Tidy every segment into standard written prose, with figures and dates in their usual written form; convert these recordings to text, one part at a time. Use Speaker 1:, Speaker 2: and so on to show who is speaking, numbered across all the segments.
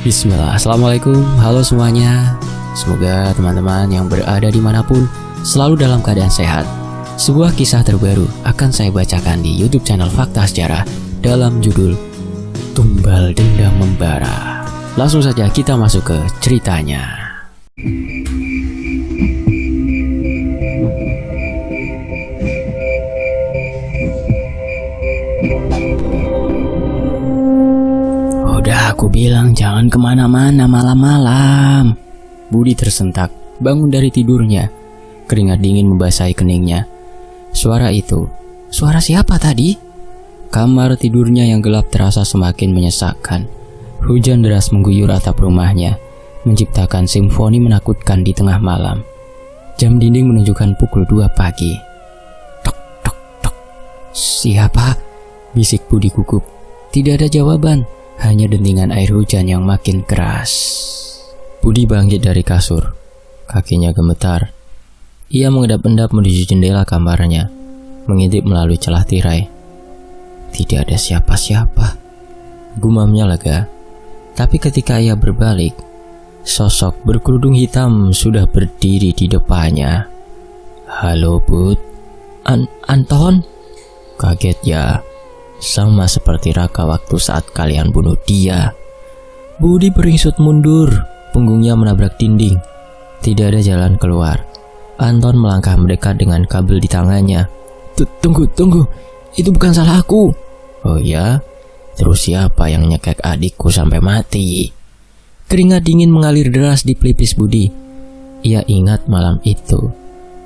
Speaker 1: Bismillah, Assalamualaikum, halo semuanya. Semoga teman-teman yang berada dimanapun selalu dalam keadaan sehat. Sebuah kisah terbaru akan saya bacakan di YouTube channel Fakta Sejarah dalam judul Tumbal Dendam Membara. Langsung saja kita masuk ke ceritanya. Udah aku bilang jangan kemana-mana malam-malam. Budi tersentak, bangun dari tidurnya. Keringat dingin membasahi keningnya. Suara itu, suara siapa tadi? Kamar tidurnya yang gelap terasa semakin menyesakkan. Hujan deras mengguyur atap rumahnya, menciptakan simfoni menakutkan di tengah malam. Jam dinding menunjukkan pukul 2 pagi. Tok, tok, tok. Siapa? Bisik Budi gugup. Tidak ada jawaban. Hanya dentingan air hujan yang makin keras. Budi bangkit dari kasur. Kakinya gemetar. Ia mengendap-endap menuju jendela kamarnya, mengintip melalui celah tirai. Tidak ada siapa-siapa. Gumamnya lega. Tapi ketika ia berbalik, sosok berkerudung hitam sudah berdiri di depannya. Halo Bud. Anton? Kaget ya. Sama seperti Raka waktu saat kalian bunuh dia. Budi beringsut mundur, punggungnya menabrak dinding. Tidak ada jalan keluar. Anton melangkah mendekat dengan kabel di tangannya. Tunggu, itu bukan salah aku. Oh ya? Terus siapa yang nyekek adikku sampai mati? Keringat dingin mengalir deras di pelipis Budi. Ia ingat malam itu.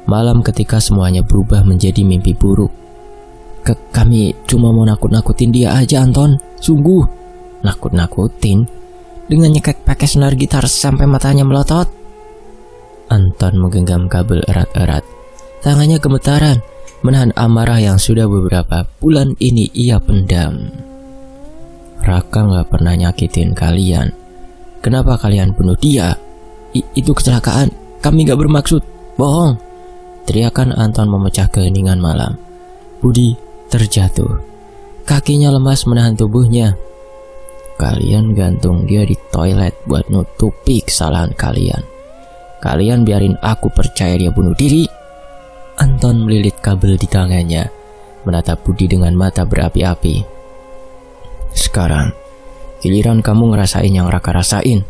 Speaker 1: Malam ketika semuanya berubah menjadi mimpi buruk. Kami cuma mau nakut-nakutin dia aja, Anton. Sungguh. Nakut-nakutin? Dengan nyekek pakai senar gitar sampai matanya melotot? Anton menggenggam kabel erat-erat. Tangannya gemetaran, menahan amarah yang sudah beberapa bulan ini ia pendam. Raka gak pernah nyakitin kalian. Kenapa kalian bunuh dia? Itu kecelakaan. Kami gak bermaksud. Bohong. Teriakan Anton memecah keheningan malam. Budi terjatuh. Kakinya lemas menahan tubuhnya. Kalian gantung dia di toilet buat nutupi kesalahan kalian. Kalian biarin aku percaya dia bunuh diri. Anton melilit kabel di tangannya, menatap Budi dengan mata berapi-api. Sekarang giliran kamu ngerasain yang Raka rasain.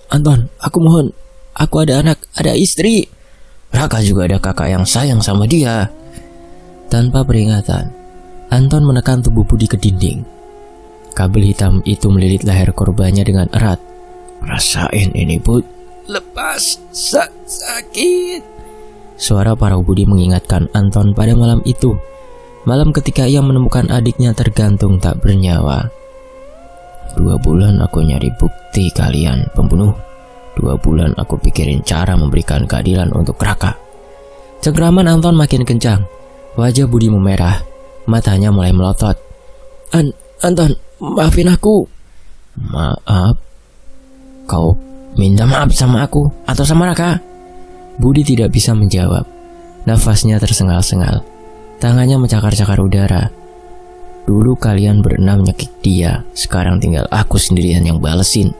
Speaker 1: Anton, aku mohon. Aku ada anak, ada istri. Raka juga ada kakak yang sayang sama dia. Tanpa peringatan, Anton menekan tubuh Budi ke dinding. Kabel hitam itu melilit leher korbannya dengan erat. Rasain ini, Bud. Lepas, sakit. Suara parau Budi mengingatkan Anton pada malam itu. Malam ketika ia menemukan adiknya tergantung tak bernyawa. 2 bulan aku nyari bukti kalian pembunuh. 2 bulan aku pikirin cara memberikan keadilan untuk Raka. Cengkraman Anton makin kencang. Wajah Budi memerah, matanya mulai melotot. Anton, maafin aku. Maaf? Kau minta maaf sama aku atau sama Raka? Budi tidak bisa menjawab. Nafasnya tersengal-sengal. Tangannya mencakar-cakar udara. Dulu kalian berenam nyekik dia, sekarang tinggal aku sendirian yang balesin.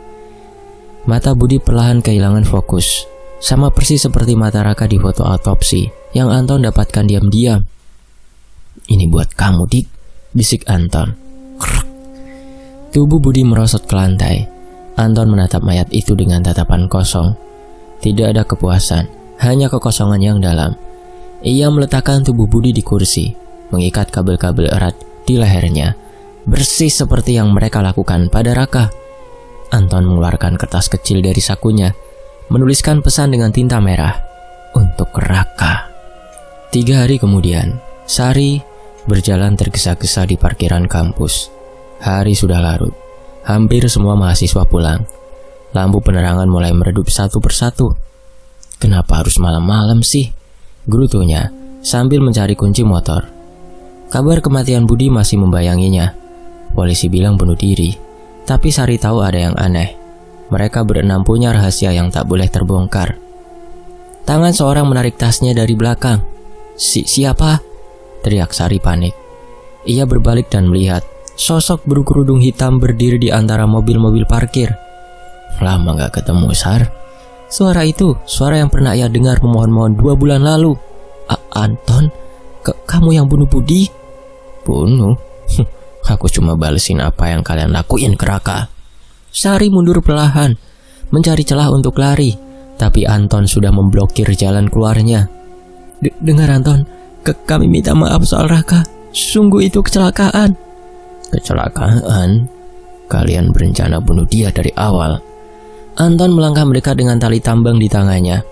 Speaker 1: Mata Budi perlahan kehilangan fokus. Sama persis seperti mata Raka di foto autopsi yang Anton dapatkan diam-diam. Ini buat kamu, Dik, bisik Anton. Tubuh Budi merosot ke lantai. Anton menatap mayat itu dengan tatapan kosong. Tidak ada kepuasan, hanya kekosongan yang dalam. Ia meletakkan tubuh Budi di kursi, mengikat kabel-kabel erat di lehernya, bersih seperti yang mereka lakukan pada Raka. Anton mengeluarkan kertas kecil dari sakunya, menuliskan pesan dengan tinta merah untuk Raka. 3 hari kemudian, Sari berjalan tergesa-gesa di parkiran kampus. Hari sudah larut. Hampir semua mahasiswa pulang. Lampu penerangan mulai meredup satu persatu. Kenapa harus malam-malam sih? Gerutunya sambil mencari kunci motor. Kabar kematian Budi masih membayanginya. Polisi bilang bunuh diri. Tapi Sari tahu ada yang aneh. Mereka berenam punya rahasia yang tak boleh terbongkar. Tangan seorang menarik tasnya dari belakang. Siapa? Teriak Sari panik. Ia berbalik dan melihat sosok berkerudung hitam berdiri di antara mobil-mobil parkir.
Speaker 2: Lama gak ketemu, Sar. Suara itu, suara yang pernah ia dengar memohon-mohon 2 bulan lalu. Anton, kamu yang bunuh Budi? Bunuh? Aku cuma balesin apa yang kalian lakuin ke Raka. Sari mundur perlahan, mencari celah untuk lari, tapi Anton sudah memblokir jalan keluarnya. Dengar Anton, kami minta maaf soal Raka. Sungguh itu kecelakaan. Kecelakaan? Kalian berencana bunuh dia dari awal. Anton melangkah mendekat dengan tali tambang di tangannya.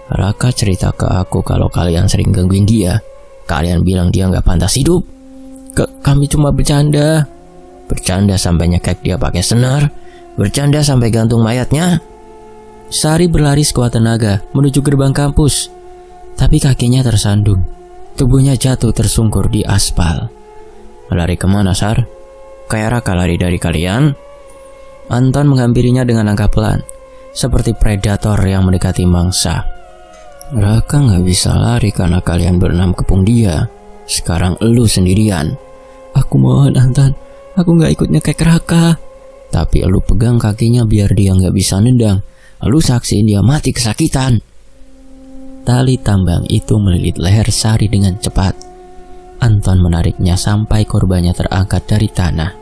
Speaker 2: Raka cerita ke aku kalau kalian sering gangguin dia. Kalian bilang dia gak pantas hidup. Kami cuma bercanda. Bercanda sampai nyekek dia pakai senar. Bercanda sampai gantung mayatnya. Sari berlari sekuat tenaga menuju gerbang kampus, tapi kakinya tersandung. Tubuhnya jatuh tersungkur di aspal. Lari kemana, Sar? Kayak Raka lari dari kalian? Anton menghampirinya dengan langkah pelan, seperti predator yang mendekati mangsa. Raka gak bisa lari karena kalian berenam kepung dia. Sekarang elu sendirian. Aku mohon Anton, aku gak ikut nyekek Raka. Tapi elu pegang kakinya biar dia gak bisa nendang. Elu saksiin dia mati kesakitan. Tali tambang itu melilit leher Sari dengan cepat. Anton menariknya sampai korbannya terangkat dari tanah.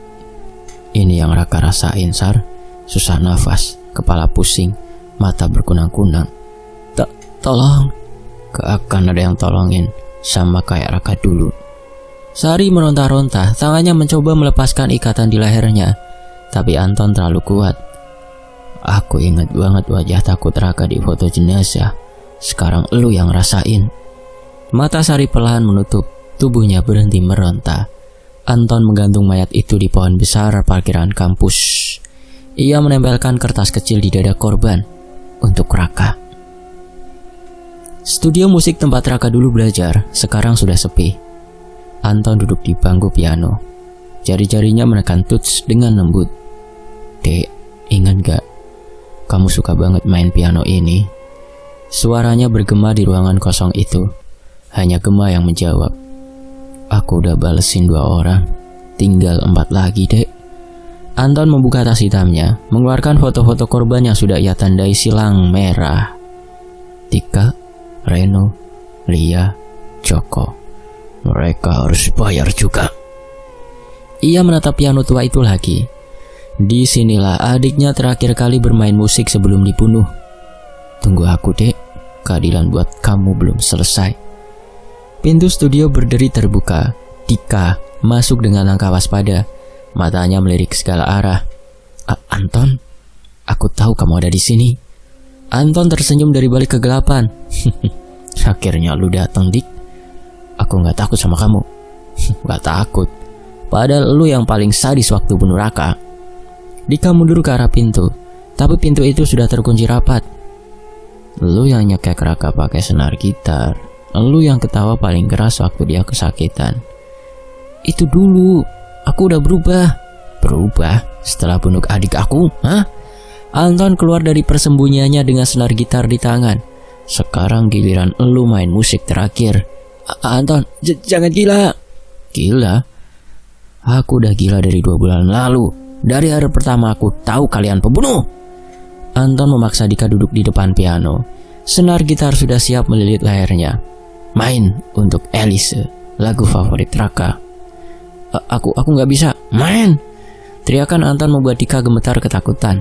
Speaker 2: Ini yang Raka rasain, Sar. Susah nafas, kepala pusing, mata berkunang-kunang. Tolong. Gak akan ada yang tolongin, sama kayak Raka dulu. Sari meronta-ronta, tangannya mencoba melepaskan ikatan di lehernya, tapi Anton terlalu kuat. Aku ingat banget wajah takut Raka di foto jenazah. Sekarang elu yang rasain. Mata Sari perlahan menutup, tubuhnya berhenti meronta. Anton menggantung mayat itu di pohon besar parkiran kampus. Ia menempelkan kertas kecil di dada korban untuk Raka. Studio musik tempat Raka dulu belajar sekarang sudah sepi. Anton duduk di bangku piano. Jari-jarinya menekan tuts dengan lembut. Dek, ingat gak? Kamu suka banget main piano ini. Suaranya bergema di ruangan kosong itu. Hanya Gema yang menjawab. Aku udah balesin 2 orang. Tinggal 4 lagi, Dek. Anton membuka tas hitamnya, mengeluarkan foto-foto korban yang sudah ia tandai silang merah. Tika, Reno, Lia, Joko. Mereka harus bayar juga. Ia menatap piano tua itu lagi. Disinilah adiknya terakhir kali bermain musik sebelum dibunuh. Tunggu aku, Dek. Keadilan buat kamu belum selesai. Pintu studio berderi terbuka. Tika masuk dengan langkah waspada. Matanya melirik segala arah. Anton, aku tahu kamu ada di sini. Anton tersenyum dari balik kegelapan. Akhirnya lu datang, Dik. Aku gak takut sama kamu. Gak takut. Padahal lu yang paling sadis waktu bunuh Raka. Dika mundur ke arah pintu, tapi pintu itu sudah terkunci rapat. Lu yang nyekek Raka pakai senar gitar. Lu yang ketawa paling keras waktu dia kesakitan. Itu dulu. Aku udah berubah. Berubah? Setelah bunuh adik aku? Hah? Anton keluar dari persembunyiannya dengan senar gitar di tangan. Sekarang giliran elu main musik terakhir. Anton, jangan gila. Gila? Aku udah gila dari 2 bulan lalu. Dari hari pertama aku tahu kalian pembunuh. Anton memaksa Dika duduk di depan piano. Senar gitar sudah siap melilit lehernya. Main untuk Elise, lagu favorit Raka. Aku gak bisa. Main! Teriakan Anton membuat Dika gemetar ketakutan.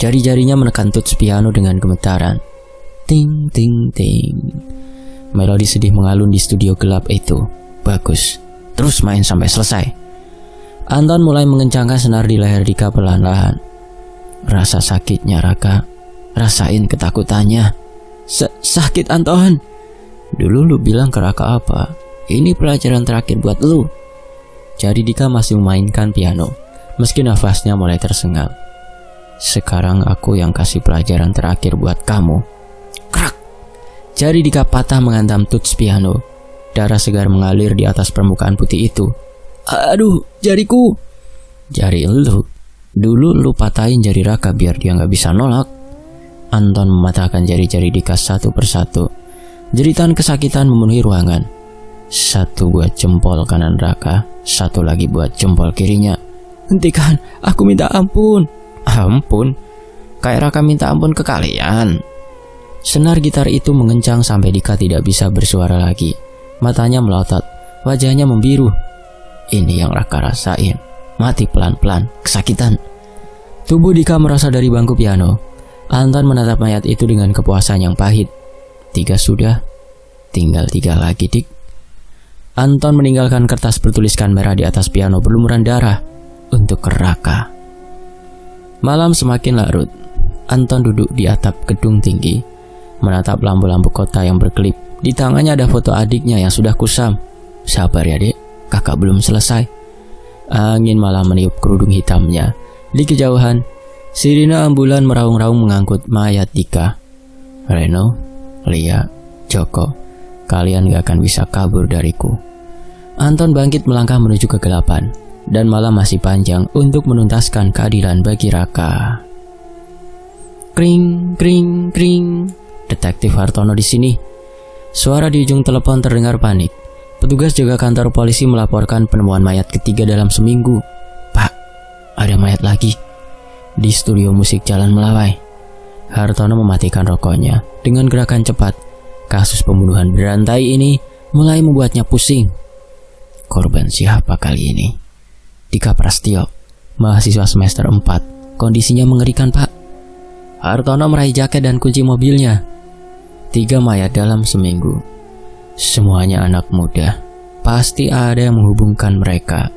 Speaker 2: Jari-jarinya menekan tuts piano dengan gemetaran. Ting ting ting. Melodi sedih mengalun di studio gelap itu. Bagus. Terus main sampai selesai. Anton mulai mengencangkan senar di leher Dika perlahan-lahan. Rasa sakitnya Raka. Rasain ketakutannya. Sakit Anton. Dulu lu bilang ke Raka apa? Ini pelajaran terakhir buat lu. Jadi Dika masih memainkan piano, meski nafasnya mulai tersengal. Sekarang aku yang kasih pelajaran terakhir buat kamu. Krak! Jari Dika patah menghantam tuts piano. Darah segar mengalir di atas permukaan putih itu. Aduh, jariku! Jari lu. Dulu lu patahin jari Raka biar dia gak bisa nolak. Anton mematahkan jari-jari Dika satu persatu. Jeritan kesakitan memenuhi ruangan. Satu buat jempol kanan Raka, satu lagi buat jempol kirinya. Hentikan, aku minta ampun.
Speaker 1: Ampun, kayak Raka minta ampun ke kalian. Senar gitar itu mengencang sampai Dika tidak bisa bersuara lagi. Matanya melotot, wajahnya membiru. Ini yang Raka rasain, mati pelan-pelan, kesakitan. Tubuh Dika merasa dari bangku piano. Anton menatap mayat itu dengan kepuasan yang pahit. 3 sudah, tinggal 3 lagi, Dik. Anton meninggalkan kertas bertuliskan merah di atas piano berlumuran darah untuk ke Raka. Malam semakin larut. Anton duduk di atap gedung tinggi, menatap lampu-lampu kota yang berkelip. Di tangannya ada foto adiknya yang sudah kusam. Sabar ya, Dek, kakak belum selesai. Angin malah meniup kerudung hitamnya. Di kejauhan, sirine ambulan meraung-raung mengangkut mayat Dika. Reno, Lia, Joko, kalian gak akan bisa kabur dariku. Anton bangkit melangkah menuju kegelapan, dan malam masih panjang untuk menuntaskan keadilan bagi Raka. Kring, kring, kring. Detektif Hartono di sini. Suara di ujung telepon terdengar panik. Petugas jaga kantor polisi melaporkan penemuan mayat ketiga dalam seminggu. Pak, ada mayat lagi di studio musik Jalan Melawai. Hartono mematikan rokoknya dengan gerakan cepat. Kasus pembunuhan berantai ini mulai membuatnya pusing. Korban siapa kali ini? Dika Prastio, mahasiswa semester 4. Kondisinya mengerikan, Pak. Hartono meraih jaket dan kunci mobilnya. 3 mayat dalam seminggu. Semuanya anak muda. Pasti ada yang menghubungkan mereka.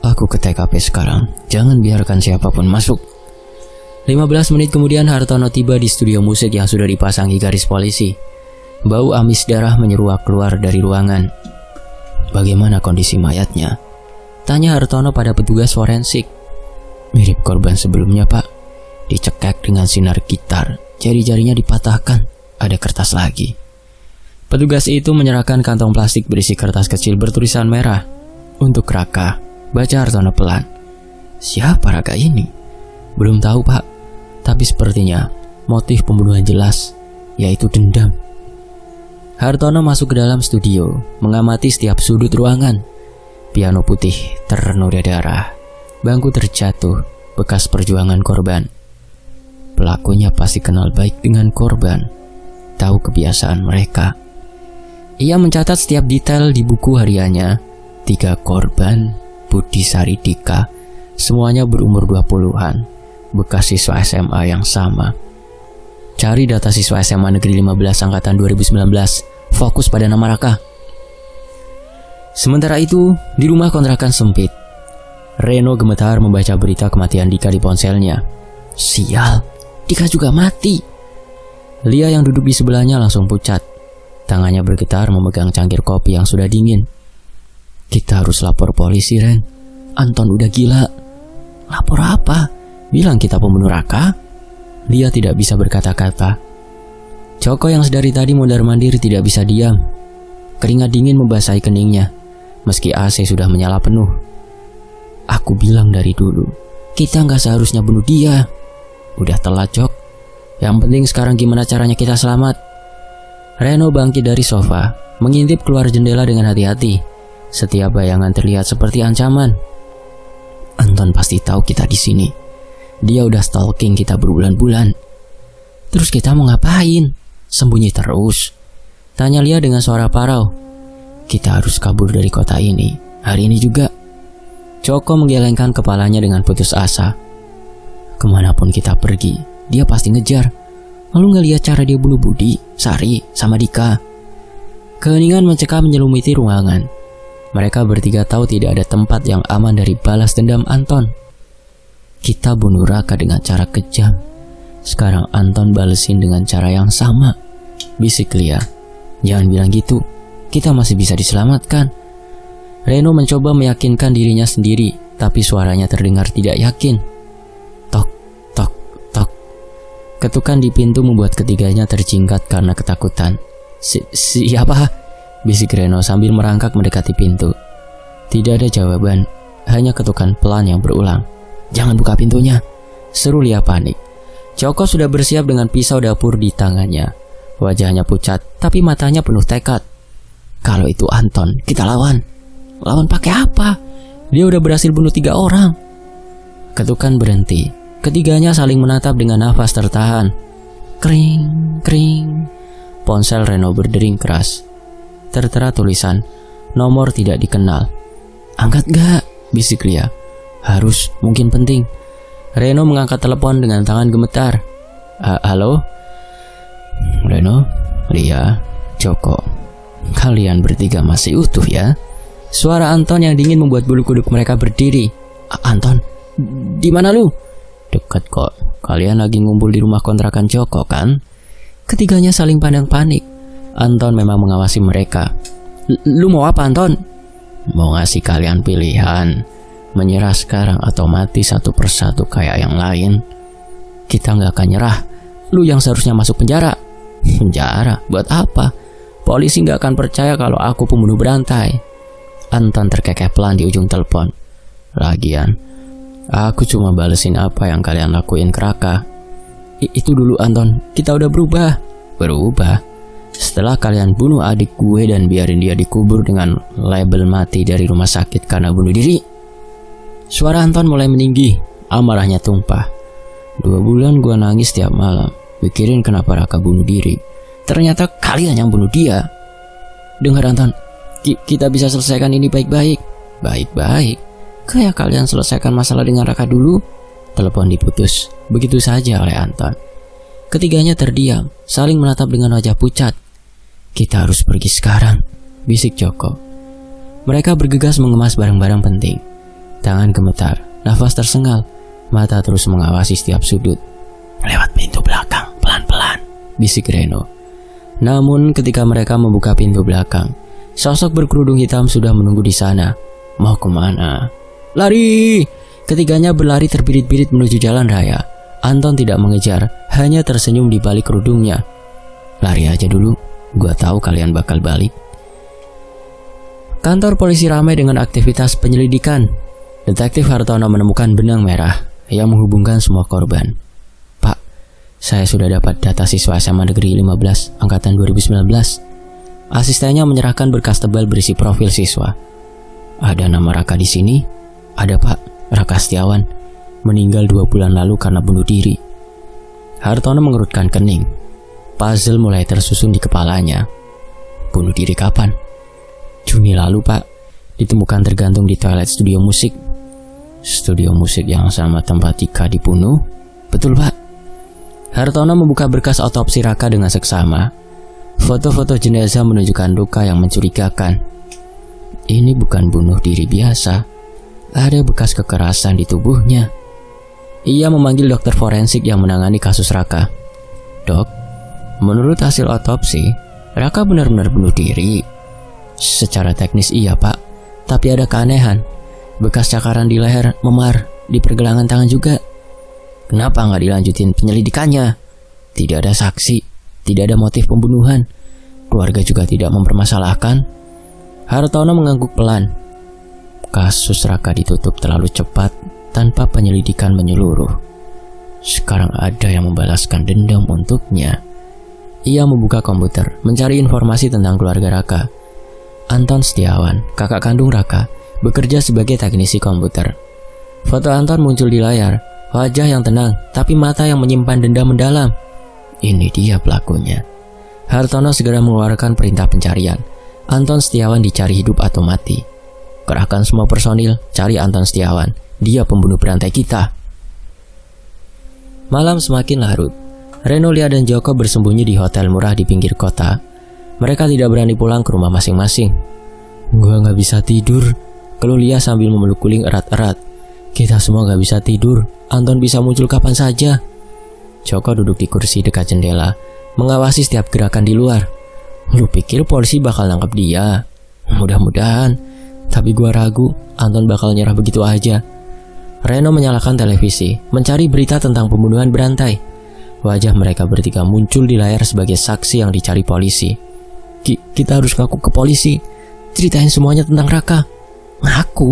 Speaker 1: Aku ke TKP sekarang. Jangan biarkan siapapun masuk. 15 menit kemudian Hartono tiba di studio musik yang sudah dipasangi garis polisi. Bau amis darah menyeruak keluar dari ruangan. Bagaimana kondisi mayatnya? Tanya Hartono pada petugas forensik. Mirip korban sebelumnya, Pak. Dicekek dengan sinar gitar. Jari-jarinya dipatahkan. Ada kertas lagi. Petugas itu menyerahkan kantong plastik berisi kertas kecil bertulisan merah. Untuk Raka. Baca Hartono pelan. Siapa Raka ini? Belum tahu, Pak. Tapi sepertinya motif pembunuhan jelas, yaitu dendam. Hartono masuk ke dalam studio, mengamati setiap sudut ruangan. Piano putih ternoda darah. Bangku terjatuh, bekas perjuangan korban. Pelakunya pasti kenal baik dengan korban. Tahu kebiasaan mereka. Ia mencatat setiap detail di buku hariannya. 3 korban, Budi Sari Dika, semuanya berumur 20-an, bekas siswa SMA yang sama. Cari data siswa SMA Negeri 15 angkatan 2019, fokus pada nama Raka. Sementara itu, di rumah kontrakan sempit, Reno gemetar membaca berita kematian Dika di ponselnya. Sial, Dika juga mati. Lia yang duduk di sebelahnya langsung pucat. Tangannya bergetar memegang cangkir kopi yang sudah dingin. Kita harus lapor polisi, Ren. Anton udah gila. Lapor apa? Bilang kita pembunuh Raka? Lia tidak bisa berkata-kata. Joko yang sedari tadi mondar-mandir tidak bisa diam. Keringat dingin membasahi keningnya, meski AC sudah menyala penuh. Aku bilang dari dulu, kita nggak seharusnya bunuh dia. Udah telat, Jok. Yang penting sekarang gimana caranya kita selamat. Reno bangkit dari sofa, mengintip keluar jendela dengan hati-hati. Setiap bayangan terlihat seperti ancaman. Anton pasti tahu kita di sini. Dia udah stalking kita berbulan-bulan. Terus kita mau ngapain? Sembunyi terus? Tanya Lia dengan suara parau. Kita harus kabur dari kota ini, hari ini juga. Joko menggelengkan kepalanya dengan putus asa. Kemanapun kita pergi, dia pasti ngejar. Lalu ngeliat cara dia bunuh Budi, Sari, sama Dika. Keheningan mencekam menyelumuti ruangan. Mereka bertiga tahu tidak ada tempat yang aman dari balas dendam Anton. Kita bunuh Raka dengan cara kejam. Sekarang Anton balesin dengan cara yang sama. Bisik Lia. Jangan bilang gitu. Kita masih bisa diselamatkan. Reno mencoba meyakinkan dirinya sendiri, tapi suaranya terdengar tidak yakin. Tok, tok, tok. Ketukan di pintu membuat ketiganya terjingkat karena ketakutan. Siapa? Bisik Reno sambil merangkak mendekati pintu. Tidak ada jawaban, hanya ketukan pelan yang berulang. Jangan buka pintunya, seru Lia panik. Joko sudah bersiap dengan pisau dapur di tangannya. Wajahnya pucat, tapi matanya penuh tekad. Kalau itu Anton, kita lawan. Lawan pakai apa? Dia udah berhasil bunuh 3 orang. Ketukan berhenti.
Speaker 2: Ketiganya saling menatap dengan nafas tertahan. Kring, kring. Ponsel Reno berdering keras. Tertera tulisan, nomor tidak dikenal. Angkat gak? Bisik Lia. Harus, mungkin penting. Reno mengangkat telepon dengan tangan gemetar. Halo? Reno, Lia, Joko. Kalian bertiga masih utuh ya? Suara Anton yang dingin membuat bulu kuduk mereka berdiri. Anton, di mana lu? Dekat kok. Kalian lagi ngumpul di rumah kontrakan Joko kan? Ketiganya saling pandang panik. Anton memang mengawasi mereka. Lu mau apa, Anton? Mau ngasih kalian pilihan. Menyerah sekarang atau mati satu persatu kayak yang lain. Kita nggak akan nyerah. Lu yang seharusnya masuk penjara. Penjara? Buat apa? Polisi nggak akan percaya kalau aku pembunuh berantai. Anton terkekeh pelan di ujung telepon. Lagian, aku cuma balesin apa yang kalian lakuin ke Raka. Itu dulu Anton, kita udah berubah. Berubah? Setelah kalian bunuh adik gue dan biarin dia dikubur dengan label mati dari rumah sakit karena bunuh diri. Suara Anton mulai meninggi, amarahnya tumpah. 2 bulan gue nangis tiap malam, mikirin kenapa Raka bunuh diri. Ternyata kalian yang bunuh dia. Dengar Anton, kita bisa selesaikan ini baik-baik. Baik-baik? Kayak kalian selesaikan masalah dengan Raka dulu. Telepon diputus begitu saja oleh Anton. Ketiganya terdiam, saling menatap dengan wajah pucat. Kita harus pergi sekarang, bisik Joko. Mereka bergegas mengemas barang-barang penting. Tangan gemetar, nafas tersengal, mata terus mengawasi setiap sudut. Lewat pintu belakang, pelan-pelan, bisik Reno. Namun ketika mereka membuka pintu belakang, sosok berkerudung hitam sudah menunggu di sana. Mau kemana? Lari! Ketiganya berlari terbirit-birit menuju jalan raya. Anton tidak mengejar, hanya tersenyum di balik kerudungnya. Lari aja dulu, gua tahu kalian bakal balik. Kantor polisi ramai dengan aktivitas penyelidikan. Detektif Hartono menemukan benang merah yang menghubungkan semua korban. Pak, saya sudah dapat data siswa SMA Negeri 15 Angkatan 2019. Asistennya menyerahkan berkas tebal berisi profil siswa. Ada nama Raka di sini? Ada Pak, Raka Setiawan. Meninggal 2 bulan lalu karena bunuh diri. Hartono mengerutkan kening. Puzzle mulai tersusun di kepalanya. Bunuh diri kapan? Juni lalu Pak. Ditemukan tergantung di toilet studio musik. Studio musik yang sama tempat Tika dibunuh? Betul Pak. Hartono membuka berkas otopsi Raka dengan seksama. Foto-foto jenazah menunjukkan luka yang mencurigakan. Ini bukan bunuh diri biasa. Ada bekas kekerasan di tubuhnya. Ia memanggil dokter forensik yang menangani kasus Raka. Dok, menurut hasil otopsi, Raka benar-benar bunuh diri. Secara teknis iya Pak, tapi ada keanehan. Bekas cakaran di leher, memar, di pergelangan tangan juga. Kenapa nggak dilanjutin penyelidikannya? Tidak ada saksi, tidak ada motif pembunuhan. Keluarga juga tidak mempermasalahkan. Hartono mengangguk pelan. Kasus Raka ditutup terlalu cepat tanpa penyelidikan menyeluruh. Sekarang ada yang membalaskan dendam untuknya. Ia membuka komputer, mencari informasi tentang keluarga Raka. Anton Setiawan, kakak kandung Raka, bekerja sebagai teknisi komputer. Foto Anton muncul di layar, wajah yang tenang, tapi mata yang menyimpan dendam mendalam. Ini dia pelakunya. Hartono segera mengeluarkan perintah pencarian. Anton Setiawan dicari hidup atau mati. Kerahkan semua personil, cari Anton Setiawan. Dia pembunuh berantai kita. Malam semakin larut. Reno, Lia, dan Joko bersembunyi di hotel murah di pinggir kota. Mereka tidak berani pulang ke rumah masing-masing. Gua gak bisa tidur, keluh Lia sambil memeluk guling erat-erat. Kita semua gak bisa tidur. Anton bisa muncul kapan saja. Joko duduk di kursi dekat jendela, mengawasi setiap gerakan di luar. Lu pikir polisi bakal nangkep dia? Mudah-mudahan. Tapi gua ragu Anton bakal nyerah begitu aja. Reno menyalakan televisi, mencari berita tentang pembunuhan berantai. Wajah mereka bertiga muncul di layar sebagai saksi yang dicari polisi. Kita harus ngaku ke polisi. Ceritain semuanya tentang Raka. Ngaku?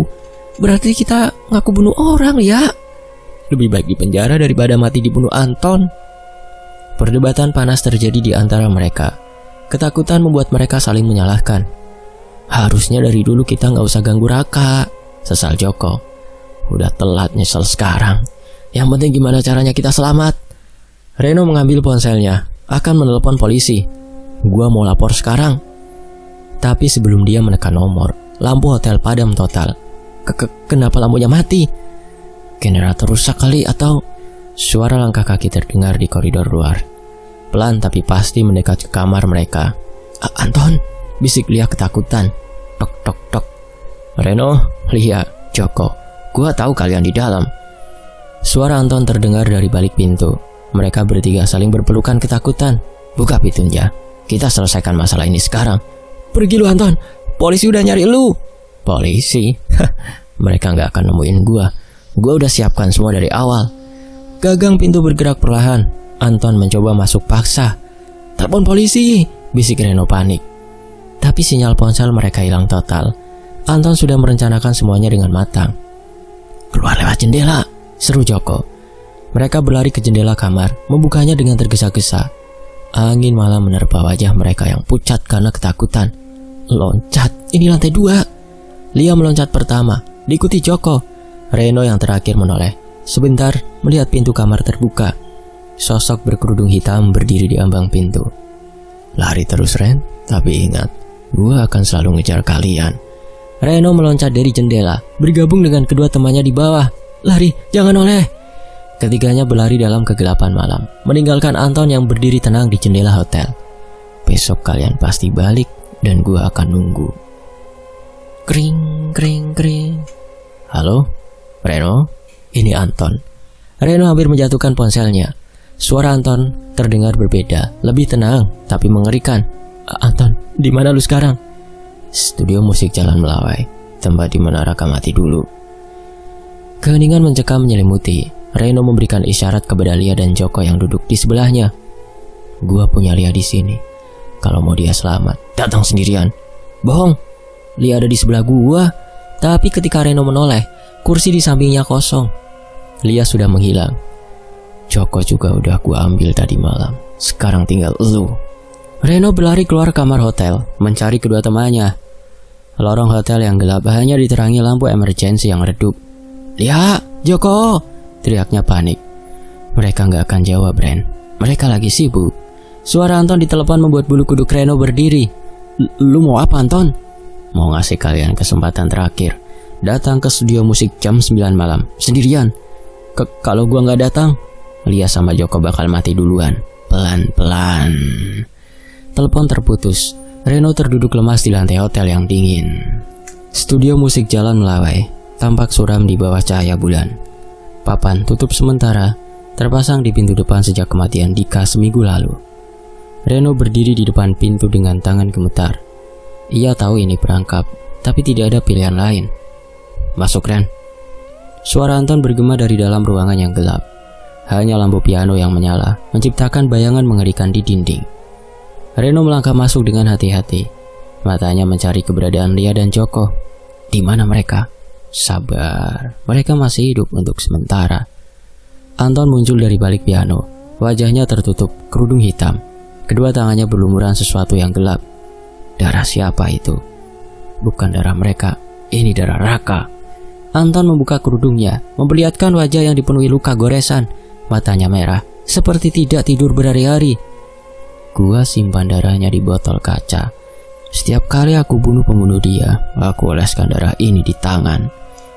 Speaker 2: Berarti kita ngaku bunuh orang ya? Lebih baik di penjara daripada mati dibunuh Anton. Perdebatan panas terjadi di antara mereka. Ketakutan membuat mereka saling menyalahkan. Harusnya dari dulu kita gak usah ganggu Raka, sesal Joko. Udah telat nyesel sekarang. Yang penting gimana caranya kita selamat. Reno mengambil ponselnya, akan menelepon polisi. Gua mau lapor sekarang. Tapi sebelum dia menekan nomor, lampu hotel padam total. Kenapa lampunya mati? Generator rusak kali atau... Suara langkah kaki terdengar di koridor luar. Pelan tapi pasti mendekat ke kamar mereka. Anton, bisik Lia ketakutan. Tok tok tok. Reno, Lia, Joko, gua tahu kalian di dalam. Suara Anton terdengar dari balik pintu. Mereka bertiga saling berpelukan ketakutan. Buka pintunya. Kita selesaikan masalah ini sekarang. Pergi lu Anton, polisi udah nyari lu. Polisi? Mereka gak akan nemuin gua. Gua udah siapkan semua dari awal. Gagang pintu bergerak perlahan. Anton mencoba masuk paksa. Telepon polisi, bisik Reno panik. Tapi sinyal ponsel mereka hilang total. Anton sudah merencanakan semuanya dengan matang. Keluar lewat jendela, seru Joko. Mereka berlari ke jendela kamar, membukanya dengan tergesa-gesa. Angin malam menerpa wajah mereka yang pucat karena ketakutan. Loncat, ini lantai 2. Lia meloncat pertama, diikuti Joko. Reno yang terakhir menoleh. Sebentar, melihat pintu kamar terbuka. Sosok berkerudung hitam berdiri di ambang pintu. Lari terus Ren, tapi ingat, gua akan selalu ngejar kalian. Reno meloncat dari jendela, bergabung dengan kedua temannya di bawah. Lari, jangan oleh. Ketiganya berlari dalam kegelapan malam, meninggalkan Anton yang berdiri tenang di jendela hotel. Besok kalian pasti balik dan gua akan nunggu. Kring, kring, kring. Halo, Reno? Ini Anton. Reno hampir menjatuhkan ponselnya. Suara Anton terdengar berbeda, lebih tenang tapi mengerikan. Anton, di mana lu sekarang? Studio musik Jalan Melawai, tempat di mana Raka mati dulu. Keheningan mencekam menyelimuti. Reno memberikan isyarat kepada Lia dan Joko yang duduk di sebelahnya. Gua punya Lia di sini. Kalau mau dia selamat, datang sendirian. Bohong. Lia ada di sebelah gua. Tapi ketika Reno menoleh, kursi di sampingnya kosong. Lia sudah menghilang. Joko juga udah gua ambil tadi malam. Sekarang tinggal lu. Reno berlari keluar kamar hotel, mencari kedua temannya. Lorong hotel yang gelap hanya diterangi lampu emergensi yang redup. Lia, Joko, teriaknya panik. Mereka gak akan jawab, Ren. Mereka lagi sibuk. Suara Anton di telepon membuat bulu kuduk Reno berdiri. Lu mau apa, Anton? Mau ngasih kalian kesempatan terakhir. Datang ke studio musik jam 9 malam, sendirian. Kalau gua gak datang, Lia sama Joko bakal mati duluan. Pelan-pelan. Telepon terputus. Reno terduduk lemas di lantai hotel yang dingin. Studio musik Jalan Melawai tampak suram di bawah cahaya bulan. Papan tutup sementara terpasang di pintu depan sejak kematian Dika seminggu lalu. Reno berdiri di depan pintu dengan tangan gemetar. Ia tahu ini perangkap, tapi tidak ada pilihan lain. Masuk, Ren. Suara Anton bergema dari dalam ruangan yang gelap. Hanya lampu piano yang menyala, menciptakan bayangan mengerikan di dinding. Reno melangkah masuk dengan hati-hati. Matanya mencari keberadaan Lia dan Joko. Di mana mereka? Sabar, mereka masih hidup untuk sementara. Anton muncul dari balik piano. Wajahnya tertutup kerudung hitam. Kedua tangannya berlumuran sesuatu yang gelap. Darah siapa itu? Bukan darah mereka, ini darah Raka. Anton membuka kerudungnya, memperlihatkan wajah yang dipenuhi luka goresan. Matanya merah, seperti tidak tidur berhari-hari. Gua simpan darahnya di botol kaca. Setiap kali aku bunuh pembunuh dia, aku oleskan darah ini di tangan.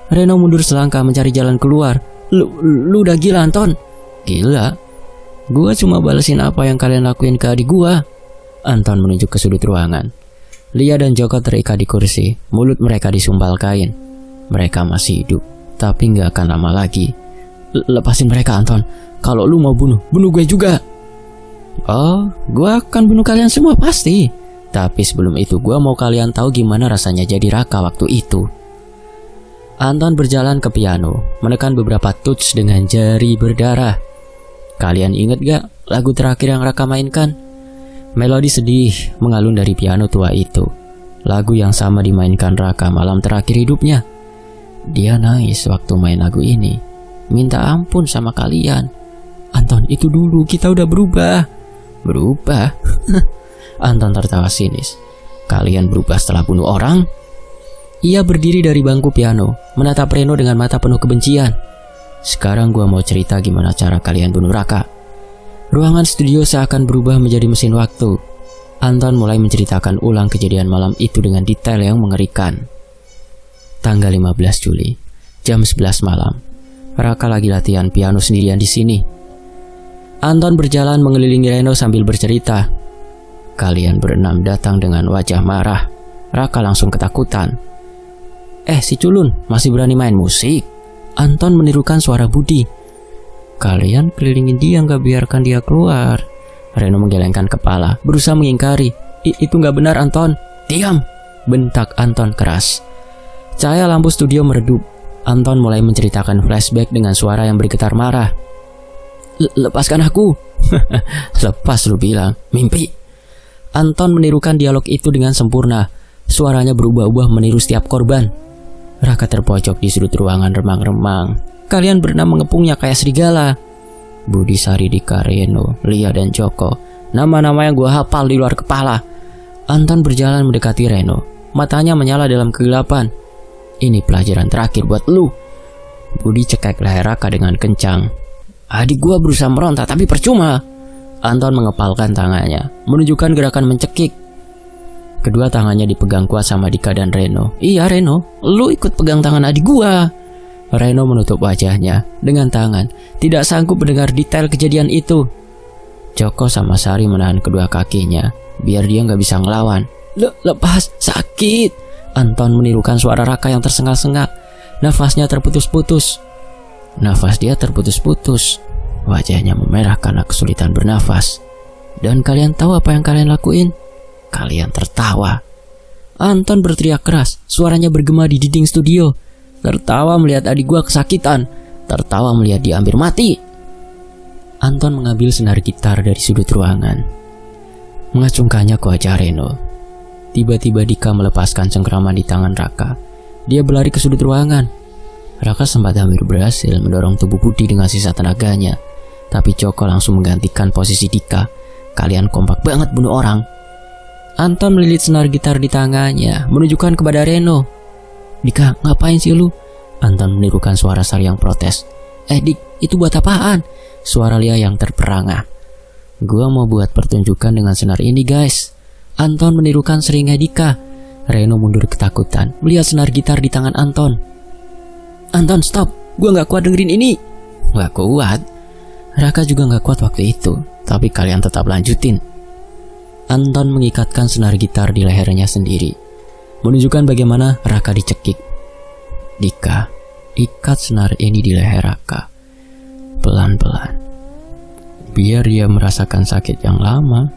Speaker 2: Reno mundur selangkah mencari jalan keluar. Lu udah gila, Anton? Gila? Gua cuma balesin apa yang kalian lakuin ke adik gua. Anton menunjuk ke sudut ruangan. Lia dan Joko terikat di kursi, mulut mereka disumpal kain. Mereka masih hidup, tapi gak akan lama lagi. Lepasin mereka, Anton. Kalau lu mau bunuh gue juga. Oh, gue akan bunuh kalian semua pasti. Tapi sebelum itu gue mau kalian tahu gimana rasanya jadi Raka waktu itu. Anton berjalan ke piano, menekan beberapa touch dengan jari berdarah. Kalian inget gak lagu terakhir yang Raka mainkan? Melodi sedih mengalun dari piano tua itu. Lagu yang sama dimainkan Raka malam terakhir hidupnya. Dia nangis waktu main lagu ini. Minta ampun sama kalian. Anton, itu dulu kita udah berubah. Berubah? Anton tertawa sinis. Kalian berubah setelah bunuh orang? Ia berdiri dari bangku piano, menatap Reno dengan mata penuh kebencian. Sekarang gua mau cerita gimana cara kalian bunuh Raka. Ruangan studio seakan berubah menjadi mesin waktu. Anton mulai menceritakan ulang kejadian malam itu dengan detail yang mengerikan. Tanggal 15 Juli, jam 11 malam. Raka lagi latihan piano sendirian di sini. Anton berjalan mengelilingi Reno sambil bercerita. Kalian berenam datang dengan wajah marah. Raka langsung ketakutan. Si culun, masih berani main musik? Anton menirukan suara Budi. Kalian kelilingin dia, gak biarkan dia keluar. Reno menggelengkan kepala, berusaha mengingkari. Itu gak benar, Anton. Diam, bentak Anton keras. Cahaya lampu studio meredup. Anton mulai menceritakan flashback dengan suara yang bergetar marah. Lepaskan aku. Lepas lu bilang, mimpi. Anton menirukan dialog itu dengan sempurna. Suaranya berubah-ubah meniru setiap korban. Raka terpojok di sudut ruangan remang-remang. Kalian berenam mengepungnya kayak serigala. Budi, Sari, Dika, Reno, Lia, dan Joko. Nama-nama yang gua hafal di luar kepala. Anton berjalan mendekati Reno. Matanya menyala dalam kegelapan. Ini pelajaran terakhir buat lu. Budi cekek leher Raka dengan kencang. Adik gua berusaha meronta tapi percuma. Anton mengepalkan tangannya, menunjukkan gerakan mencekik. Kedua tangannya dipegang kuat sama Dika dan Reno. Iya Reno, lu ikut pegang tangan adik gua. Reno menutup wajahnya dengan tangan, tidak sanggup mendengar detail kejadian itu. Joko sama Sari menahan kedua kakinya, biar dia gak bisa ngelawan. Lepas, sakit. Anton menirukan suara Raka yang tersengal-sengal. Nafasnya terputus-putus. Nafas dia terputus-putus. Wajahnya memerah karena kesulitan bernafas. Dan kalian tahu apa yang kalian lakuin? Kalian tertawa. Anton berteriak keras, suaranya bergema di dinding studio. Tertawa melihat adik gua kesakitan. Tertawa melihat dia hampir mati. Anton mengambil senar gitar dari sudut ruangan, mengacungkannya ke wajah Reno. Tiba-tiba Dika melepaskan cengkraman di tangan Raka. Dia berlari ke sudut ruangan. Raka sempat hampir berhasil mendorong tubuh Budi dengan sisa tenaganya. Tapi Joko langsung menggantikan posisi Dika. Kalian kompak banget bunuh orang. Anton melilit senar gitar di tangannya, menunjukkan kepada Reno. Dika, ngapain sih lu? Anton menirukan suara Sari yang protes. Dik, itu buat apaan? Suara Lia yang terperangah. Gua mau buat pertunjukan dengan senar ini guys. Anton menirukan seringnya Dika. Reno mundur ketakutan melihat senar gitar di tangan Anton. Anton stop, gua gak kuat dengerin ini. Gak kuat? Raka juga gak kuat waktu itu. Tapi kalian tetap lanjutin. Anton mengikatkan senar gitar di lehernya sendiri, menunjukkan bagaimana Raka dicekik. Dika, ikat senar ini di leher Raka. Pelan-pelan. Biar dia merasakan sakit yang lama.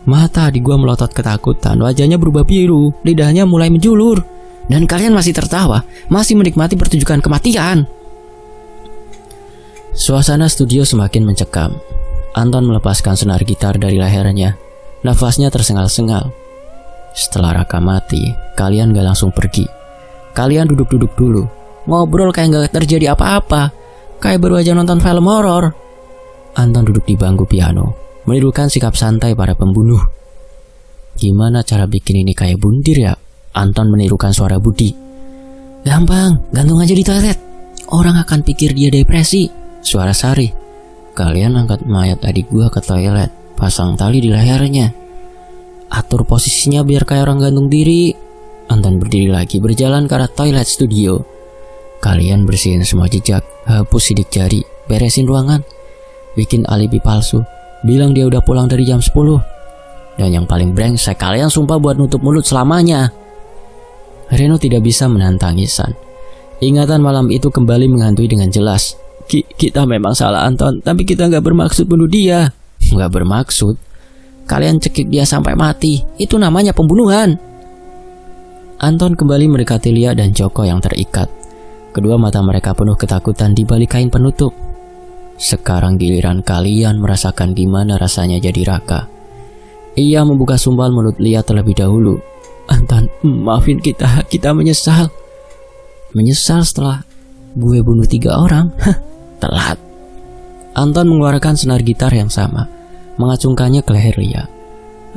Speaker 2: Mata adik gua melotot ketakutan. Wajahnya berubah biru. Lidahnya mulai menjulur. Dan kalian masih tertawa. Masih menikmati pertunjukan kematian. Suasana studio semakin mencekam. Anton melepaskan senar gitar dari lehernya. Nafasnya tersengal-sengal. Setelah Raka mati, kalian gak langsung pergi. Kalian duduk-duduk dulu, ngobrol kayak gak terjadi apa-apa, kayak baru aja nonton film horor. Anton duduk di bangku piano, menirukan sikap santai para pembunuh. Gimana cara bikin ini kayak bundir ya? Anton menirukan suara Budi. Gampang, gantung aja di toilet. Orang akan pikir dia depresi. Suara Sari. Kalian angkat mayat adik gua ke toilet, pasang tali di lehernya. Atur posisinya biar kayak orang gantung diri. Anton berdiri lagi, berjalan ke arah toilet studio. Kalian bersihin semua jejak, hapus sidik jari, beresin ruangan, bikin alibi palsu, bilang dia udah pulang dari jam 10. Dan yang paling brengsek, kalian sumpah buat nutup mulut selamanya. Reno tidak bisa menahan tangisan. Ingatan malam itu kembali menghantui dengan jelas. Kita memang salah Anton, tapi kita gak bermaksud bunuh dia. Gak bermaksud? Kalian cekik dia sampai mati. Itu namanya pembunuhan. Anton kembali mendekati Lia dan Joko yang terikat. Kedua mata mereka penuh ketakutan di balik kain penutup. Sekarang giliran kalian merasakan gimana rasanya jadi Raka. Ia membuka sumpal mulut Lia terlebih dahulu. Anton, maafin kita menyesal. Menyesal setelah gue bunuh 3 orang? Telat. Anton mengeluarkan senar gitar yang sama, mengacungkannya ke leher Lia.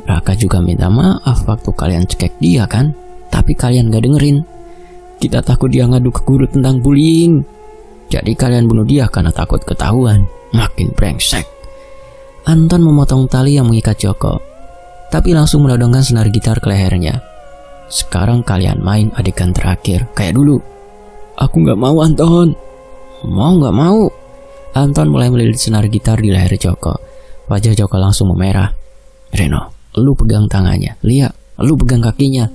Speaker 2: Raka juga minta maaf waktu kalian cekek dia kan, tapi kalian gak dengerin. Kita takut dia ngadu ke guru tentang bullying. Jadi kalian bunuh dia karena takut ketahuan? Makin brengsek. Anton memotong tali yang mengikat Joko, tapi langsung menodongkan senar gitar ke lehernya. Sekarang kalian main adegan terakhir kayak dulu. Aku gak mau, Anton. Mau gak mau? Anton mulai melilit senar gitar di leher Joko. Wajah Joko langsung memerah. Reno, lu pegang tangannya. Lia, lu pegang kakinya.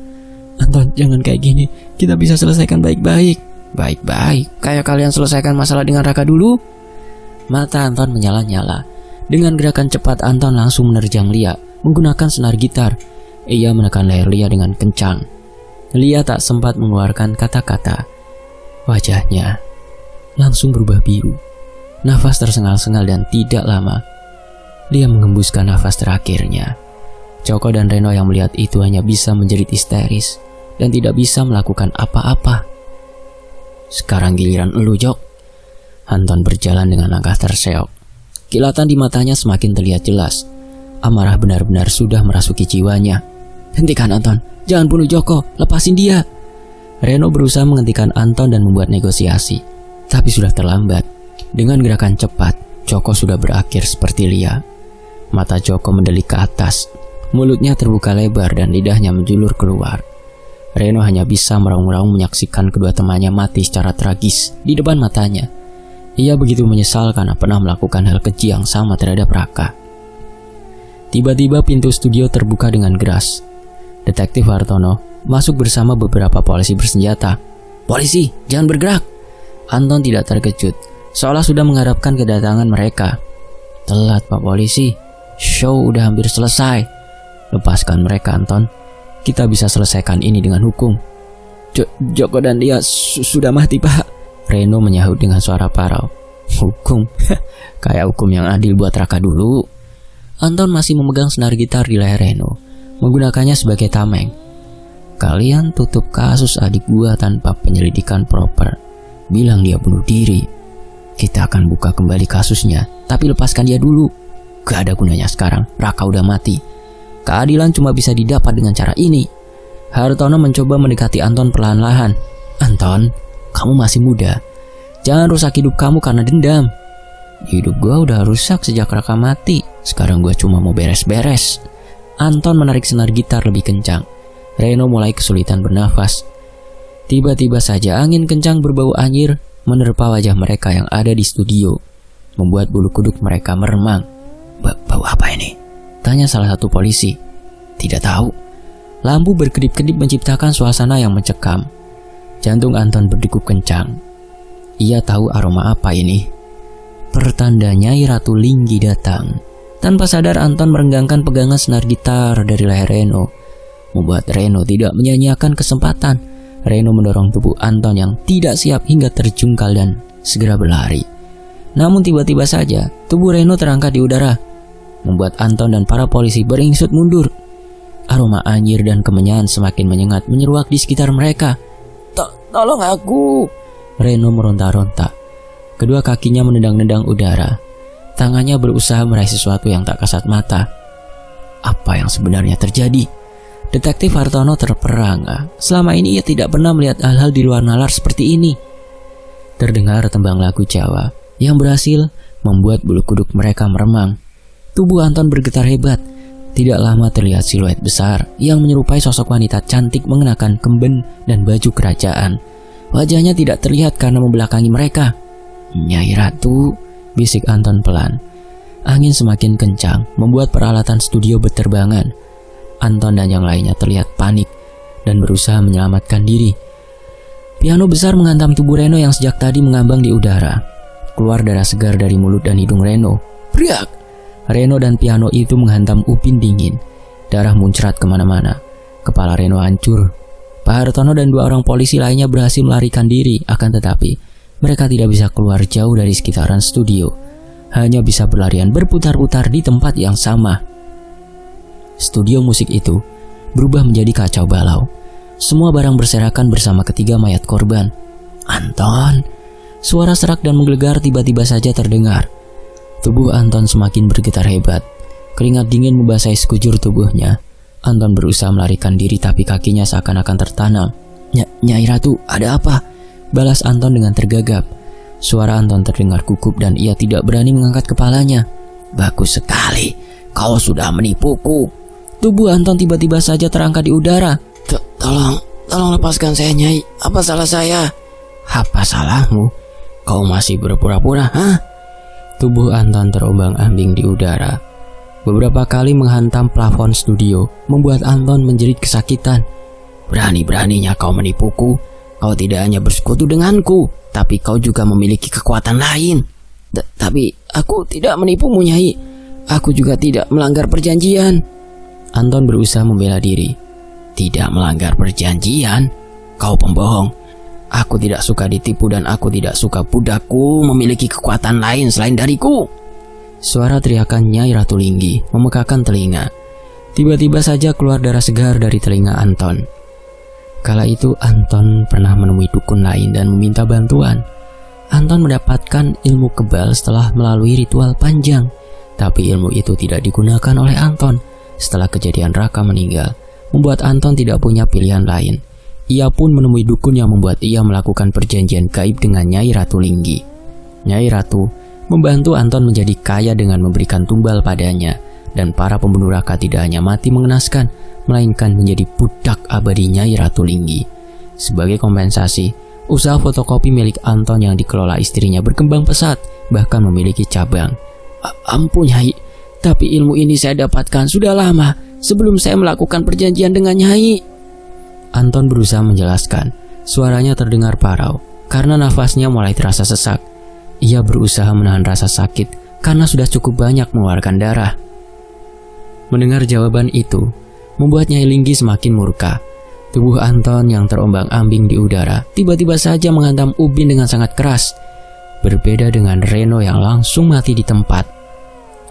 Speaker 2: Anton, jangan kayak gini. Kita bisa selesaikan baik-baik. Baik-baik? Kayak kalian selesaikan masalah dengan Raka dulu? Mata Anton menyala-nyala. Dengan gerakan cepat Anton langsung menerjang Lia menggunakan senar gitar. Ia menekan leher Lia dengan kencang. Lia tak sempat mengeluarkan kata-kata. Wajahnya langsung berubah biru. Nafas tersengal-sengal dan tidak lama Lia mengembuskan nafas terakhirnya. Joko dan Reno yang melihat itu hanya bisa menjerit histeris dan tidak bisa melakukan apa-apa. Sekarang giliran elu, Jok. Anton berjalan dengan langkah terseok. Kilatan di matanya semakin terlihat jelas. Amarah benar-benar sudah merasuki jiwanya. Hentikan, Anton. Jangan bunuh Joko. Lepasin dia. Reno berusaha menghentikan Anton dan membuat negosiasi. Tapi sudah terlambat. Dengan gerakan cepat, Joko sudah berakhir seperti Lia. Mata Joko mendelik ke atas. Mulutnya terbuka lebar dan lidahnya menjulur keluar. Reno hanya bisa meraung-raung menyaksikan kedua temannya mati secara tragis di depan matanya. Ia begitu menyesal karena pernah melakukan hal keji yang sama terhadap Raka. Tiba-tiba pintu studio terbuka dengan deras. Detektif Hartono masuk bersama beberapa polisi bersenjata. Polisi, jangan bergerak. Anton tidak terkejut, seolah sudah mengharapkan kedatangan mereka. Telat, Pak Polisi. Show udah hampir selesai. Lepaskan mereka, Anton. Kita bisa selesaikan ini dengan hukum. Joko dan dia sudah mati, Pak. Reno menyahut dengan suara parau. Hukum? Kayak hukum yang adil buat Raka dulu. Anton masih memegang senar gitar di leher Reno, menggunakannya sebagai tameng. Kalian tutup kasus adik gua tanpa penyelidikan proper. Bilang dia bunuh diri. Kita akan buka kembali kasusnya, tapi lepaskan dia dulu. Gak ada gunanya sekarang, Raka udah mati. Keadilan cuma bisa didapat dengan cara ini. Hartono mencoba mendekati Anton perlahan-lahan. Anton, kamu masih muda. Jangan rusak hidup kamu karena dendam. Hidup gua udah rusak sejak Raka mati. Sekarang gua cuma mau beres-beres. Anton menarik senar gitar lebih kencang. Reno mulai kesulitan bernafas. Tiba-tiba saja angin kencang berbau anyir menerpa wajah mereka yang ada di studio, membuat bulu kuduk mereka meremang. Bau apa ini? Tanya salah satu polisi. Tidak tahu. Lampu berkedip-kedip menciptakan suasana yang mencekam. Jantung Anton berdegup kencang. Ia tahu aroma apa ini. Pertanda Nyai Ratu Linggi datang. Tanpa sadar Anton merenggangkan pegangan senar gitar dari leher Reno, membuat Reno tidak menyia-nyiakan kesempatan. Reno mendorong tubuh Anton yang tidak siap hingga terjungkal dan segera berlari. Namun tiba-tiba saja tubuh Reno terangkat di udara, membuat Anton dan para polisi beringsut mundur. Aroma anyir dan kemenyan semakin menyengat menyeruak di sekitar mereka. Tolong aku! Reno meronta-ronta. Kedua kakinya menendang-nendang udara. Tangannya berusaha meraih sesuatu yang tak kasat mata. Apa yang sebenarnya terjadi? Detektif Hartono terperangah. Selama ini ia tidak pernah melihat hal-hal di luar nalar seperti ini. Terdengar tembang lagu Jawa yang berhasil membuat bulu kuduk mereka meremang. Tubuh Anton bergetar hebat. Tidak lama terlihat siluet besar yang menyerupai sosok wanita cantik mengenakan kemben dan baju kerajaan. Wajahnya tidak terlihat karena membelakangi mereka. Nyai Ratu, bisik Anton pelan. Angin semakin kencang membuat peralatan studio berterbangan. Anton dan yang lainnya terlihat panik dan berusaha menyelamatkan diri. Piano besar menghantam tubuh Reno yang sejak tadi mengambang di udara. Keluar darah segar dari mulut dan hidung Reno. Priak! Reno dan piano itu menghantam Upin dingin. Darah muncrat kemana-mana. Kepala Reno hancur. Pak Hartono dan dua orang polisi lainnya berhasil melarikan diri. Akan tetapi mereka tidak bisa keluar jauh dari sekitaran studio. Hanya bisa berlarian berputar-putar di tempat yang sama. Studio musik itu berubah menjadi kacau balau. Semua barang berserakan bersama ketiga mayat korban. Anton! Suara serak dan menggelegar tiba-tiba saja terdengar. Tubuh Anton semakin bergetar hebat. Keringat dingin membasahi sekujur tubuhnya. Anton berusaha melarikan diri tapi kakinya seakan-akan tertanam. Nyai Ratu, ada apa? Balas Anton dengan tergagap. Suara Anton terdengar gugup dan ia tidak berani mengangkat kepalanya.
Speaker 1: Bagus sekali, kau sudah menipuku.
Speaker 2: Tubuh Anton tiba-tiba saja terangkat di udara.
Speaker 1: Tolong lepaskan saya, Nyai. Apa salah saya? Apa salahmu? Kau masih berpura-pura, hah?
Speaker 2: Tubuh Anton terombang-ambing di udara. Beberapa kali menghantam plafon studio, membuat Anton menjerit kesakitan.
Speaker 1: Berani-beraninya kau menipuku. Kau tidak hanya bersekutu denganku, tapi kau juga memiliki kekuatan lain. Tapi aku tidak menipumu, Nyai. Aku juga tidak melanggar perjanjian.
Speaker 2: Anton berusaha membela diri.
Speaker 1: Tidak melanggar perjanjian? Kau pembohong. Aku tidak suka ditipu dan aku tidak suka budakku memiliki kekuatan lain selain dariku.
Speaker 2: Suara teriakan Nyai Ratu Linggi memekakan telinga. Tiba-tiba saja keluar darah segar dari telinga Anton. Kala itu Anton pernah menemui dukun lain dan meminta bantuan. Anton mendapatkan ilmu kebal setelah melalui ritual panjang. Tapi ilmu itu tidak digunakan oleh Anton. Setelah kejadian Raka meninggal, membuat Anton tidak punya pilihan lain. Ia pun menemui dukun yang membuat ia melakukan perjanjian gaib dengan Nyai Ratu Linggi. Nyai Ratu membantu Anton menjadi kaya dengan memberikan tumbal padanya. Dan para pembunuh Raka tidak hanya mati mengenaskan, melainkan menjadi budak abadi Nyai Ratu Linggi. Sebagai kompensasi, usaha fotokopi milik Anton yang dikelola istrinya berkembang pesat, bahkan memiliki cabang.
Speaker 1: Ampun, Nyai, tapi ilmu ini saya dapatkan sudah lama, sebelum saya melakukan perjanjian dengan Nyai.
Speaker 2: Anton berusaha menjelaskan. Suaranya terdengar parau karena nafasnya mulai terasa sesak. Ia berusaha menahan rasa sakit karena sudah cukup banyak mengeluarkan darah. Mendengar jawaban itu, membuat Nyai Linggi semakin murka. Tubuh Anton yang terombang-ambing di udara tiba-tiba saja menghantam ubin dengan sangat keras. Berbeda dengan Reno yang langsung mati di tempat.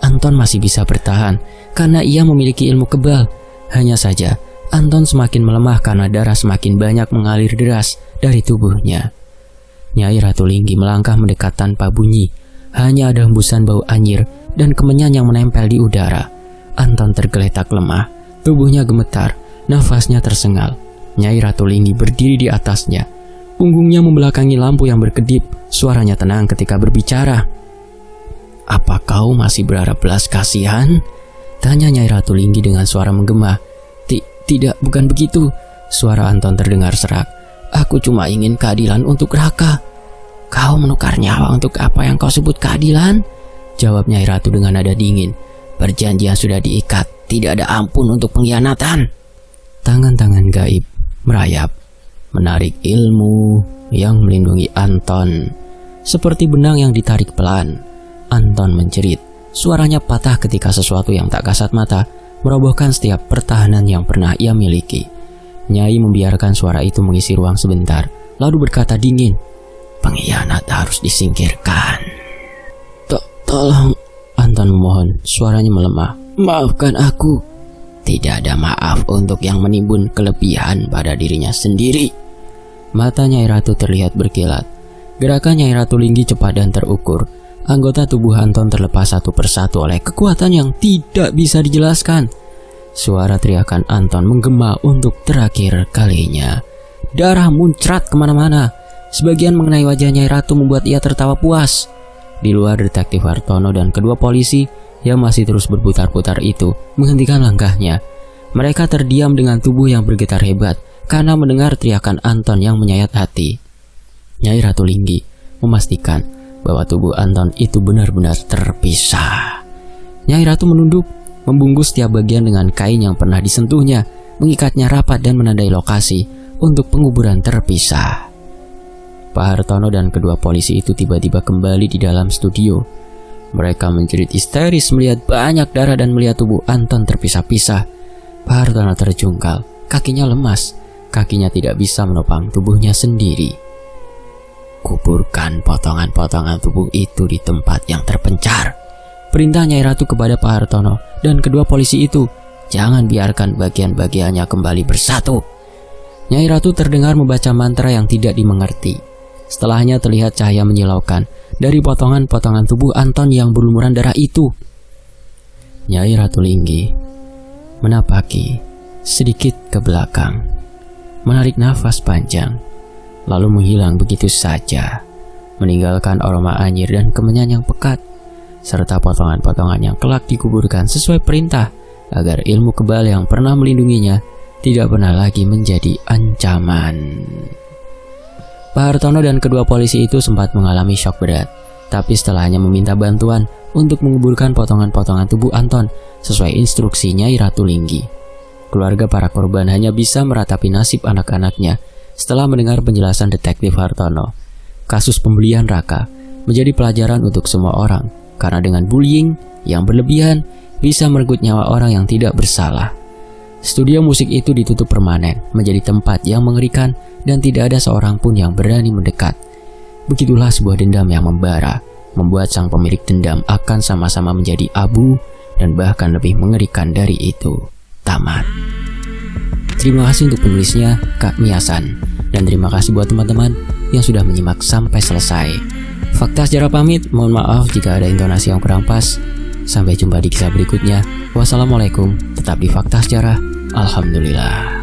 Speaker 2: Anton masih bisa bertahan karena ia memiliki ilmu kebal. Hanya saja, Anton semakin melemah karena darah semakin banyak mengalir deras dari tubuhnya. Nyai Ratu Linggi melangkah mendekat tanpa bunyi. Hanya ada hembusan bau anyir dan kemenyan yang menempel di udara. Anton tergeletak lemah, tubuhnya gemetar, nafasnya tersengal. Nyai Ratu Linggi berdiri di atasnya. Punggungnya membelakangi lampu yang berkedip. Suaranya tenang ketika berbicara.
Speaker 1: Apa kau masih berharap belas kasihan?
Speaker 2: Tanya Nyai Ratu Linggi dengan suara menggema.
Speaker 1: Tidak, bukan begitu.
Speaker 2: Suara Anton terdengar serak.
Speaker 1: Aku cuma ingin keadilan untuk Raka. Kau menukar nyawa untuk apa yang kau sebut keadilan?
Speaker 2: Jawab Nyai Ratu dengan nada dingin.
Speaker 1: Perjanjian sudah diikat, tidak ada ampun untuk pengkhianatan.
Speaker 2: Tangan-tangan gaib merayap, menarik ilmu yang melindungi Anton. Seperti benang yang ditarik pelan, Anton menjerit. Suaranya patah ketika sesuatu yang tak kasat mata merobohkan setiap pertahanan yang pernah ia miliki. Nyai membiarkan suara itu mengisi ruang sebentar, lalu berkata dingin,
Speaker 1: "Pengkhianat harus disingkirkan."
Speaker 2: Tolong, Anton memohon, suaranya melemah.
Speaker 1: "Maafkan aku." Tidak ada maaf untuk yang menimbun kelebihan pada dirinya sendiri.
Speaker 2: Mata Nyai Ratu terlihat berkilat. Gerakan Nyai Ratu Linggi cepat dan terukur. Anggota tubuh Anton terlepas satu persatu oleh kekuatan yang tidak bisa dijelaskan. Suara teriakan Anton menggema untuk terakhir kalinya. Darah muncrat kemana-mana. Sebagian mengenai wajah Nyai Ratu membuat ia tertawa puas. Di luar, Detektif Hartono dan kedua polisi yang masih terus berputar-putar itu menghentikan langkahnya. Mereka terdiam dengan tubuh yang bergetar hebat karena mendengar teriakan Anton yang menyayat hati. Nyai Ratu Linggi memastikan bahwa tubuh Anton itu benar-benar terpisah. Nyai Ratu menunduk, membungkus setiap bagian dengan kain yang pernah disentuhnya, mengikatnya rapat dan menandai lokasi untuk penguburan terpisah. Pak Hartono dan kedua polisi itu tiba-tiba kembali di dalam studio. Mereka menjerit histeris melihat banyak darah dan melihat tubuh Anton terpisah-pisah. Pak Hartono terjungkal, kakinya lemas, kakinya tidak bisa menopang tubuhnya sendiri.
Speaker 1: "Kuburkan potongan-potongan tubuh itu di tempat yang terpencar,"
Speaker 2: perintah Nyai Ratu kepada Pak Hartono dan kedua polisi itu.
Speaker 1: "Jangan biarkan bagian-bagiannya kembali bersatu."
Speaker 2: Nyai Ratu terdengar membaca mantra yang tidak dimengerti. Setelahnya terlihat cahaya menyilaukan dari potongan-potongan tubuh Anton yang berlumuran darah itu. Nyai Ratu Linggi menapaki sedikit ke belakang, menarik nafas panjang, lalu menghilang begitu saja. meninggalkan aroma anyir dan kemenyan yang pekat, serta potongan-potongan yang kelak dikuburkan sesuai perintah agar ilmu kebal yang pernah melindunginya tidak pernah lagi menjadi ancaman. Pak Hartono dan kedua polisi itu sempat mengalami syok berat, tapi setelahnya meminta bantuan untuk menguburkan potongan-potongan tubuh Anton sesuai instruksi Nyai Ratu Linggi. Keluarga para korban hanya bisa meratapi nasib anak-anaknya setelah mendengar penjelasan detektif Hartono. Kasus pembelian Raka menjadi pelajaran untuk semua orang, karena dengan bullying yang berlebihan bisa merenggut nyawa orang yang tidak bersalah. Studio musik itu ditutup permanen, menjadi tempat yang mengerikan dan tidak ada seorang pun yang berani mendekat. Begitulah sebuah dendam yang membara, membuat sang pemilik dendam akan sama-sama menjadi abu dan bahkan lebih mengerikan dari itu. Tamat. Terima kasih untuk penulisnya, Kak Miasan. Dan terima kasih buat teman-teman yang sudah menyimak sampai selesai. Fakta Sejarah pamit, mohon maaf jika ada intonasi yang kurang pas. Sampai jumpa di kisah berikutnya. Wassalamualaikum, tetap di Fakta Sejarah. Alhamdulillah.